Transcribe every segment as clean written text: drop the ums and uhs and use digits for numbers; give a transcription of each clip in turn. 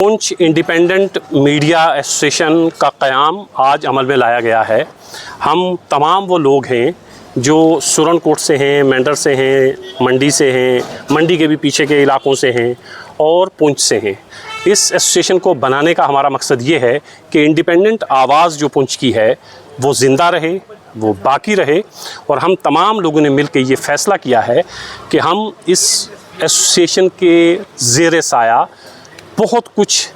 Poonch independent media association का क़याम आज अमल में लाया गया है। हम तमाम वो लोग हैं जो सुरनकोट से हैं, मेंढर से हैं, मंडी से हैं, मंडी के भी पीछे के इलाकों से हैं और पुंछ से हैं। इस एसोसिएशन को बनाने का हमारा मकसद ये है कि इंडिपेंडेंट आवाज़ जो पुंछ की है वो ज़िंदा रहे, वो बाकी रहे। और हम तमाम लोगों ने मिलकर ये फ़ैसला किया है कि हम इस एसोसिएशन के ज़ेरे साया बहुत कुछ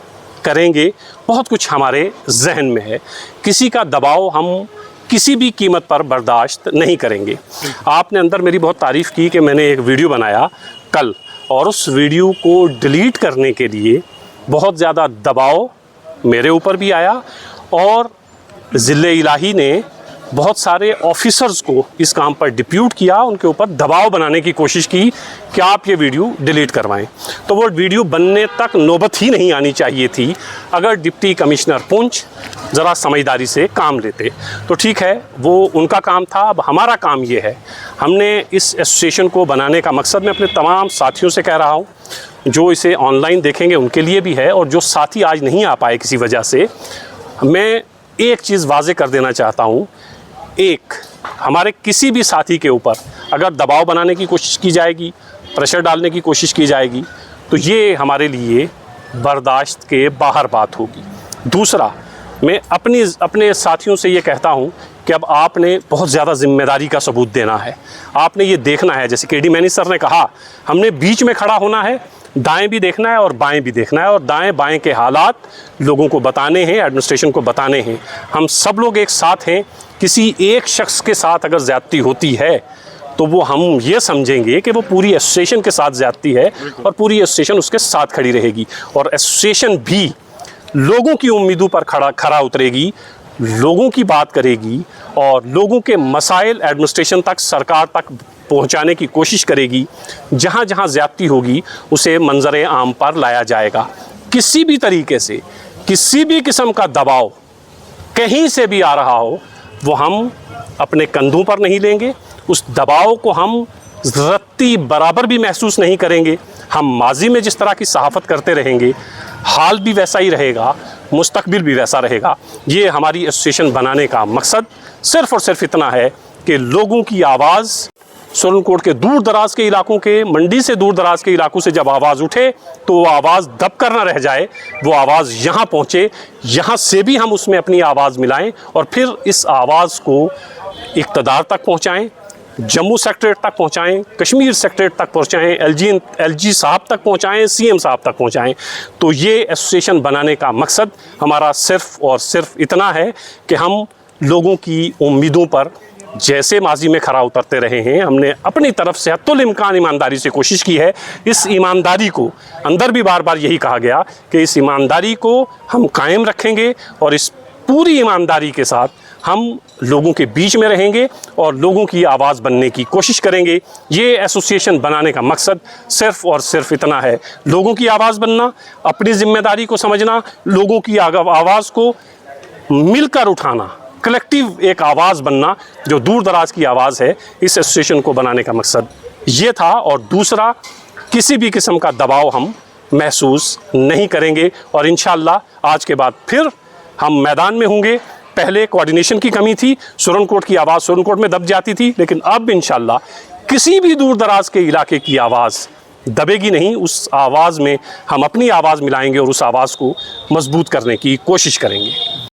करेंगे, बहुत कुछ हमारे जहन में है। किसी का दबाव हम किसी भी कीमत पर बर्दाश्त नहीं करेंगे। आपने अंदर मेरी बहुत तारीफ़ की कि मैंने एक वीडियो बनाया कल, और उस वीडियो को डिलीट करने के लिए बहुत ज़्यादा दबाव मेरे ऊपर भी आया और ज़िले इलाही ने बहुत सारे ऑफिसर्स को इस काम पर डिप्यूट किया, उनके ऊपर दबाव बनाने की कोशिश की कि आप ये वीडियो डिलीट करवाएं। तो वो वीडियो बनने तक नौबत ही नहीं आनी चाहिए थी अगर डिप्टी कमिश्नर पुंछ ज़रा समझदारी से काम लेते। तो ठीक है, वो उनका काम था। अब हमारा काम ये है, हमने इस एसोसिएशन को बनाने का मकसद मैं अपने तमाम साथियों से कह रहा हूँ, जो इसे ऑनलाइन देखेंगे उनके लिए भी है, और जो साथी आज नहीं आ पाए किसी वजह से, मैं एक चीज़ वाज़े कर देना चाहता हूँ। एक, हमारे किसी भी साथी के ऊपर अगर दबाव बनाने की कोशिश की जाएगी, प्रेशर डालने की कोशिश की जाएगी, तो ये हमारे लिए बर्दाश्त के बाहर बात होगी। दूसरा, मैं अपने साथियों से ये कहता हूँ कि अब आपने बहुत ज़्यादा ज़िम्मेदारी का सबूत देना है। आपने ये देखना है, जैसे केडी मैनी सर ने कहा, हमने बीच में खड़ा होना है, दाएं भी देखना है और बाएं भी देखना है, और दाएं बाएं के हालात लोगों को बताने हैं, एडमिनिस्ट्रेशन को बताने हैं। हम सब लोग एक साथ हैं। किसी एक शख्स के साथ अगर ज़्यादती होती है तो वो हम ये समझेंगे कि वो पूरी एसोसिएशन के साथ ज़्यादती है, और पूरी एसोसिएशन उसके साथ खड़ी रहेगी, और एसोसिएशन भी लोगों की उम्मीदों पर खरा उतरेगी, लोगों की बात करेगी और लोगों के मसाइल एडमिनिस्ट्रेशन तक, सरकार तक पहुंचाने की कोशिश करेगी। जहां जहां ज़्यादती होगी उसे मंजर आम पर लाया जाएगा। किसी भी तरीके से किसी भी किस्म का दबाव कहीं से भी आ रहा हो, वो हम अपने कंधों पर नहीं लेंगे। उस दबाव को हम रत्ती बराबर भी महसूस नहीं करेंगे। हम माजी में जिस तरह की सहाफ़त करते रहेंगे, हाल भी वैसा ही रहेगा, मुस्तकबिल भी वैसा रहेगा। ये हमारी एसोसिएशन बनाने का मकसद सिर्फ़ और सिर्फ इतना है कि लोगों की आवाज़, सुरनकोट के दूर दराज के इलाकों के, मंडी से दूर दराज के इलाकों से जब आवाज़ उठे तो वो आवाज़ दबकर ना रह जाए, वो आवाज़ यहाँ पहुँचे, यहाँ से भी हम उसमें अपनी आवाज़ मिलाएं और फिर इस आवाज़ को इक़्तिदार तक पहुँचाएँ, जम्मू सेक्रेटरीट तक पहुँचाएँ, कश्मीर सेक्रेटरीट तक पहुँचाएँ, एलजी साहब तक पहुँचाएँ, सीएम साहब तक पहुँचाएँ। तो ये एसोसिएशन बनाने का मकसद हमारा सिर्फ़ और सिर्फ इतना है कि हम लोगों की उम्मीदों पर जैसे माजी में खरा उतरते रहे हैं, हमने अपनी तरफ से हत्तुल इम्कान ईमानदारी से कोशिश की है। इस ईमानदारी को अंदर भी बार बार यही कहा गया कि इस ईमानदारी को हम कायम रखेंगे, और इस पूरी ईमानदारी के साथ हम लोगों के बीच में रहेंगे और लोगों की आवाज़ बनने की कोशिश करेंगे। ये एसोसिएशन बनाने का मकसद सिर्फ़ और सिर्फ इतना है, लोगों की आवाज़ बनना, अपनी ज़िम्मेदारी को समझना, लोगों की आवाज़ को मिलकर उठाना, कलेक्टिव एक आवाज़ बनना जो दूर दराज की आवाज़ है। इस एसोसिएशन को बनाने का मकसद ये था। और दूसरा, किसी भी किस्म का दबाव हम महसूस नहीं करेंगे, और इंशाअल्लाह आज के बाद फिर हम मैदान में होंगे। पहले कोऑर्डिनेशन की कमी थी, सुरनकोट की आवाज़ सुरनकोट में दब जाती थी, लेकिन अब इंशाअल्लाह किसी भी दूर दराज के इलाके की आवाज़ दबेगी नहीं। उस आवाज़ में हम अपनी आवाज़ मिलाएंगे और उस आवाज़ को मजबूत करने की कोशिश करेंगे।